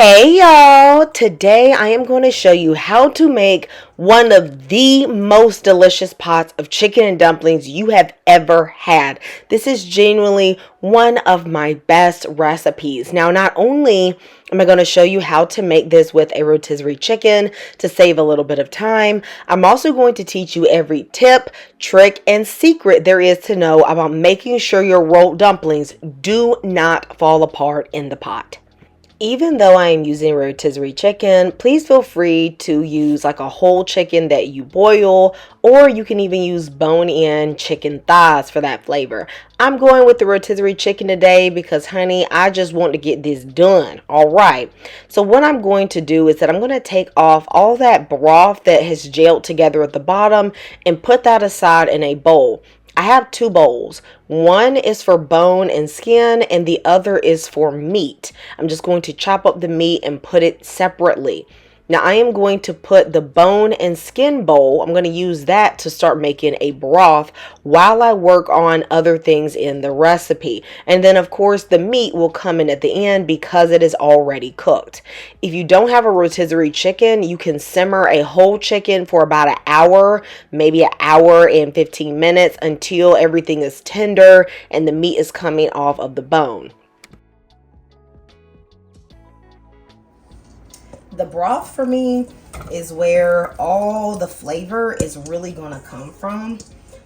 Hey y'all, today I am going to show you how to make one of the most delicious pots of chicken and dumplings you have ever had. This is genuinely one of my best recipes. Now, not only am I going to show you how to make this with a rotisserie chicken to save a little bit of time, I'm also going to teach you every tip, trick, and secret there is to know about making sure your rolled dumplings do not fall apart in the pot. Even though I am using rotisserie chicken, please feel free to use like a whole chicken that you boil, or you can even use bone-in chicken thighs for that flavor. I'm going with the rotisserie chicken today because, honey, I just want to get this done. All right. So what I'm going to do is that I'm going to take off all that broth that has gelled together at the bottom and put that aside in a bowl. I have two bowls. One is for bone and skin and the other is for meat. I'm just going to chop up the meat and put it separately. Now I am going to put the bone and skin bowl, I'm going to use that to start making a broth while I work on other things in the recipe. And then of course the meat will come in at the end because it is already cooked. If you don't have a rotisserie chicken, you can simmer a whole chicken for about an hour, maybe an hour and 15 minutes until everything is tender and the meat is coming off of the bone. The broth for me is where all the flavor is really going to come from.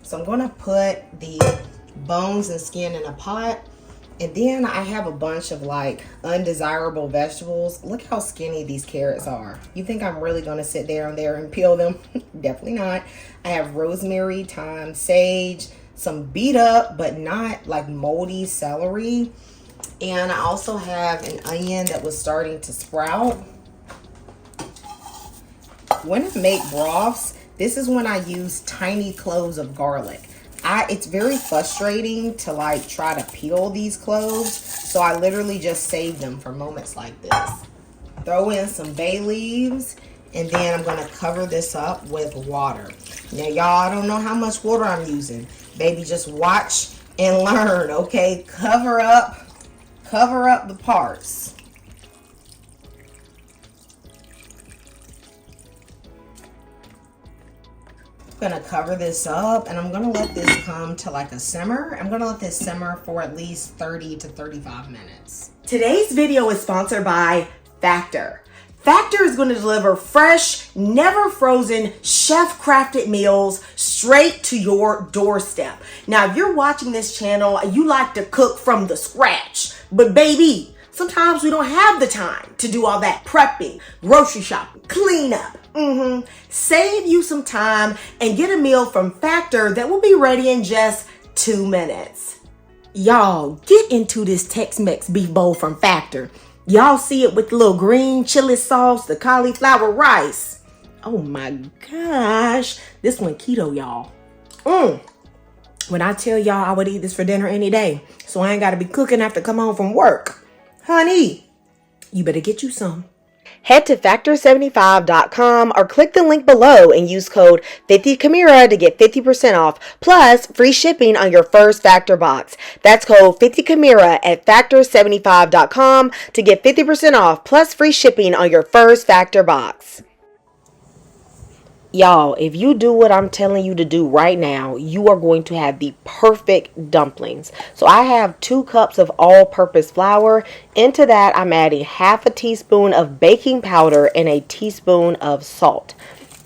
So I'm going to put the bones and skin in a pot. And then I have a bunch of like undesirable vegetables. Look how skinny these carrots are. You think I'm really going to sit down there and peel them? Definitely not. I have rosemary, thyme, sage, some beat up but not like moldy celery. And I also have an onion that was starting to sprout. When I make broths, this is when I use tiny cloves of garlic. It's very frustrating to like try to peel these cloves, so I literally just save them for moments like this. Throw in some bay leaves, and then I'm gonna cover this up with water. Now y'all, I don't know how much water I'm using. Baby, just watch and learn, okay? Cover up the parts. I'm gonna cover this up and I'm gonna let this come to like a simmer. I'm gonna let this simmer for at least 30 to 35 minutes. Today's video is sponsored by Factor. Factor is going to deliver fresh, never frozen, chef-crafted meals straight to your doorstep. Now, if you're watching this channel, you like to cook from the scratch, but baby, sometimes we don't have the time to do all that prepping, grocery shopping, cleanup. Save you some time and get a meal from Factor that will be ready in just 2 minutes. Y'all, get into this Tex-Mex beef bowl from Factor. Y'all see it with the little green chili sauce, the cauliflower rice. Oh my gosh, this one keto, y'all. When I tell y'all I would eat this for dinner any day, so I ain't got to be cooking after come home from work. Honey, you better get you some. Head to factor75.com or click the link below and use code 50Camira to get 50% off, plus free shipping on your first Factor box. That's code 50Camira at factor75.com to get 50% off, plus free shipping on your first Factor box. Y'all, if you do what I'm telling you to do right now, you are going to have the perfect dumplings. So I have 2 cups of all-purpose flour. Into that, I'm adding half a teaspoon of baking powder and a teaspoon of salt.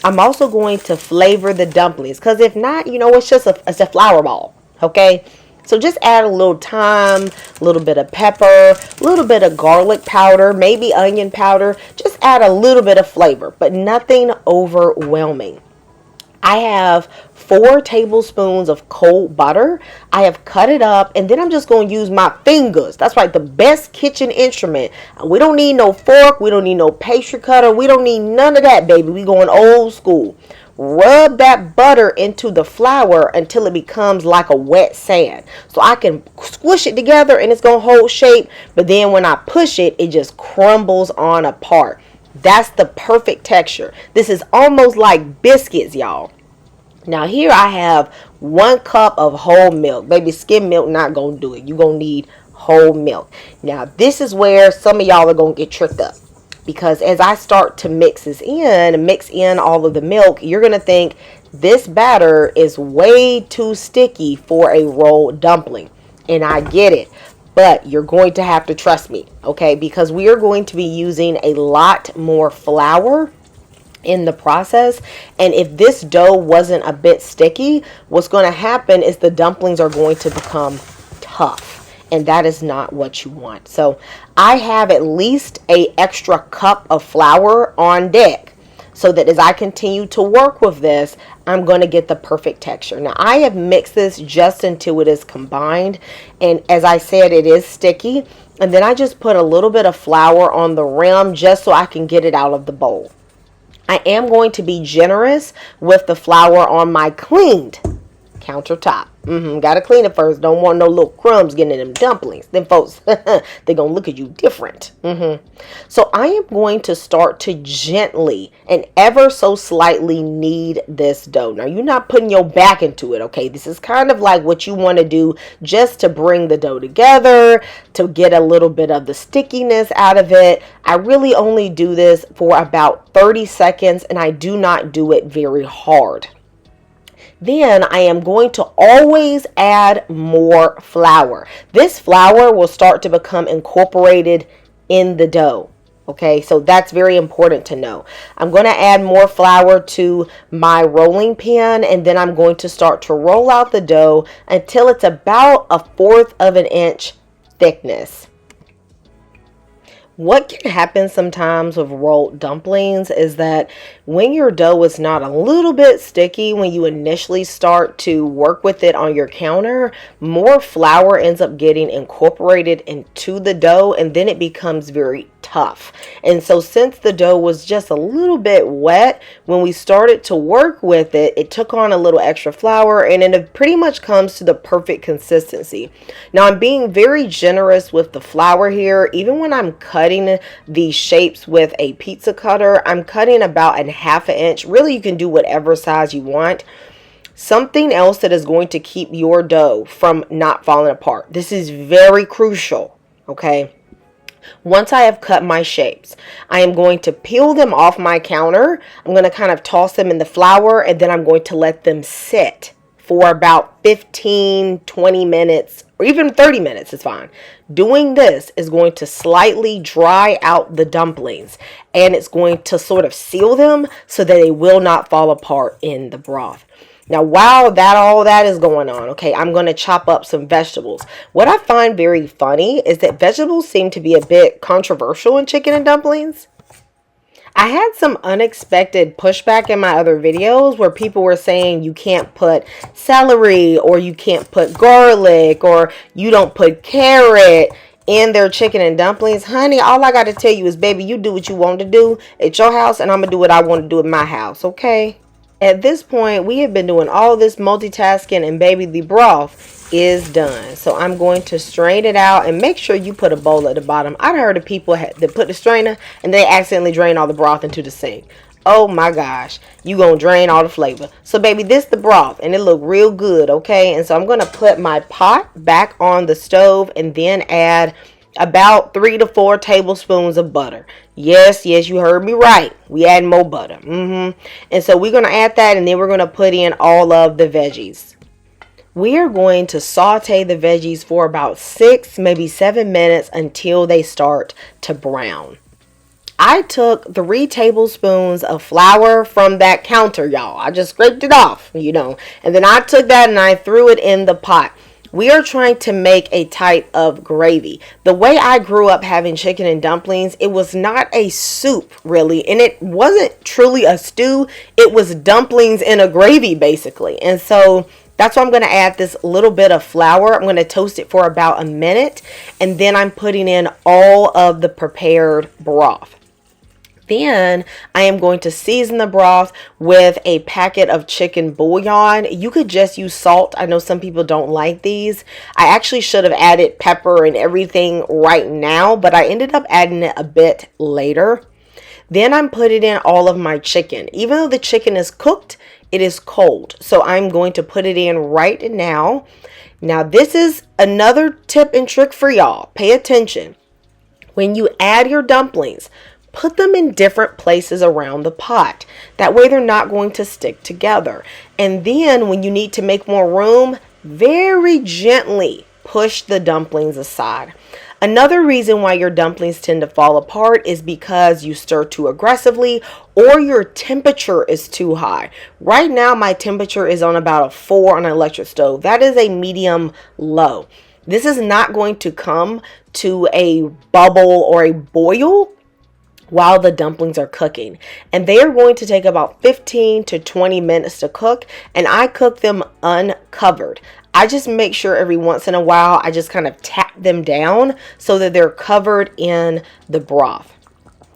I'm also going to flavor the dumplings because if not, you know, it's a flour ball, okay? So just add a little thyme, a little bit of pepper, a little bit of garlic powder, maybe onion powder. Just add a little bit of flavor, but nothing overwhelming. I have 4 tablespoons of cold butter. I have cut it up, and then I'm just going to use my fingers. That's right, the best kitchen instrument. We don't need no fork. We don't need no pastry cutter. We don't need none of that, baby. We going old school. Rub that butter into the flour until it becomes like a wet sand. So I can squish it together and it's going to hold shape. But then when I push it, it just crumbles on apart. That's the perfect texture. This is almost like biscuits, y'all. Now here I have 1 cup of whole milk. Baby, skim milk not going to do it. You're going to need whole milk. Now this is where some of y'all are going to get tricked up. because as I start to mix in all of the milk, you're going to think this batter is way too sticky for a rolled dumpling. And I get it. But you're going to have to trust me, okay? Because we are going to be using a lot more flour in the process. And if this dough wasn't a bit sticky, what's going to happen is the dumplings are going to become tough. And that is not what you want. So I have at least an extra cup of flour on deck, so that as I continue to work with this, I'm going to get the perfect texture. Now, I have mixed this just until it is combined. And as I said, it is sticky. And then I just put a little bit of flour on the rim just so I can get it out of the bowl. I am going to be generous with the flour on my cleaned countertop. Gotta clean it first. Don't want no little crumbs getting in them dumplings. Then folks, they're gonna look at you different. So I am going to start to gently and ever so slightly knead this dough. Now, you're not putting your back into it, okay? This is kind of like what you want to do just to bring the dough together, to get a little bit of the stickiness out of it. I really only do this for about 30 seconds, and I do not do it very hard. Then I am going to always add more flour. This flour will start to become incorporated in the dough. Okay, so that's very important to know. I'm going to add more flour to my rolling pin, and then I'm going to start to roll out the dough until it's about 1/4 of an inch thickness. What can happen sometimes with rolled dumplings is that when your dough is not a little bit sticky, when you initially start to work with it on your counter, more flour ends up getting incorporated into the dough, and then it becomes very tough. And so since the dough was just a little bit wet, when we started to work with it, it took on a little extra flour, and it pretty much comes to the perfect consistency. Now, I'm being very generous with the flour here. Even when I'm cutting these shapes with a pizza cutter, I'm cutting about 1/2 inch. Really, you can do whatever size you want. Something else that is going to keep your dough from not falling apart. This is very crucial, okay? Once I have cut my shapes, I am going to peel them off my counter. I'm going to kind of toss them in the flour, and then I'm going to let them sit for about 15, 20 minutes, or even 30 minutes is fine. Doing this is going to slightly dry out the dumplings, and it's going to sort of seal them so that they will not fall apart in the broth. Now, while all that is going on, okay, I'm going to chop up some vegetables. What I find very funny is that vegetables seem to be a bit controversial in chicken and dumplings. I had some unexpected pushback in my other videos where people were saying you can't put celery, or you can't put garlic, or you don't put carrot in their chicken and dumplings. Honey, all I got to tell you is, baby, you do what you want to do at your house, and I'm going to do what I want to do at my house, okay? At this point, we have been doing all this multitasking, and baby, the broth is done. So I'm going to strain it out, and make sure you put a bowl at the bottom. I've heard of people that put the strainer and they accidentally drain all the broth into the sink. Oh my gosh, you gonna drain all the flavor. So baby, this the broth, and it look real good, okay? And so I'm gonna put my pot back on the stove, and then add about 3 to 4 tablespoons of butter. Yes, you heard me right. We add more butter. And so we're going to add that, and then we're going to put in all of the veggies. We are going to saute the veggies for about 6, maybe 7 minutes until they start to brown. I took 3 tablespoons of flour from that counter, y'all. I just scraped it off, and then I took that and I threw it in the pot. We are trying to make a type of gravy. The way I grew up having chicken and dumplings, it was not a soup really, and it wasn't truly a stew. It was dumplings in a gravy basically. And so that's why I'm going to add this little bit of flour. I'm going to toast it for about a minute, and then I'm putting in all of the prepared broth. Then I am going to season the broth with a packet of chicken bouillon. You could just use salt. I know some people don't like these. I actually should have added pepper and everything right now, but I ended up adding it a bit later. Then I'm putting in all of my chicken. Even though the chicken is cooked, it is cold. So I'm going to put it in right now. Now this is another tip and trick for y'all. Pay attention. When you add your dumplings, put them in different places around the pot. That way they're not going to stick together. And then when you need to make more room, very gently push the dumplings aside. Another reason why your dumplings tend to fall apart is because you stir too aggressively or your temperature is too high. Right now my temperature is on about a 4 on an electric stove. That is a medium low. This is not going to come to a bubble or a boil while the dumplings are cooking, and they are going to take about 15 to 20 minutes to cook, and I cook them uncovered. I just make sure every once in a while I just kind of tap them down so that they're covered in the broth.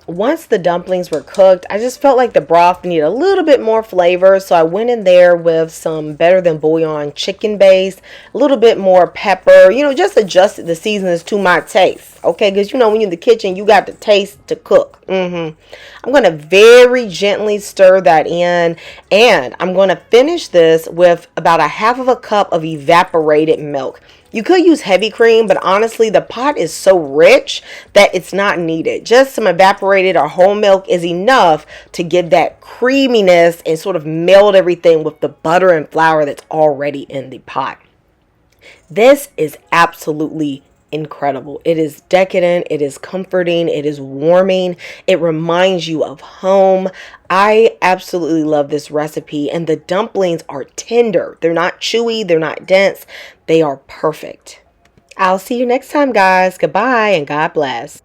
Once the dumplings were cooked, I just felt like the broth needed a little bit more flavor, so I went in there with some Better Than Bouillon chicken base, a little bit more pepper, just adjusted the seasonings to my taste, okay? Because when you're in the kitchen, you got to taste to cook. I'm going to very gently stir that in, and I'm going to finish this with about a half of a cup of evaporated milk. You could use heavy cream, but honestly, the pot is so rich that it's not needed. Just some evaporated or whole milk is enough to give that creaminess and sort of meld everything with the butter and flour that's already in the pot. This is absolutely incredible. It is decadent, it is comforting, it is warming, it reminds you of home. I absolutely love this recipe, and the dumplings are tender. They're not chewy, they're not dense, they are perfect. I'll see you next time, guys. Goodbye and God bless.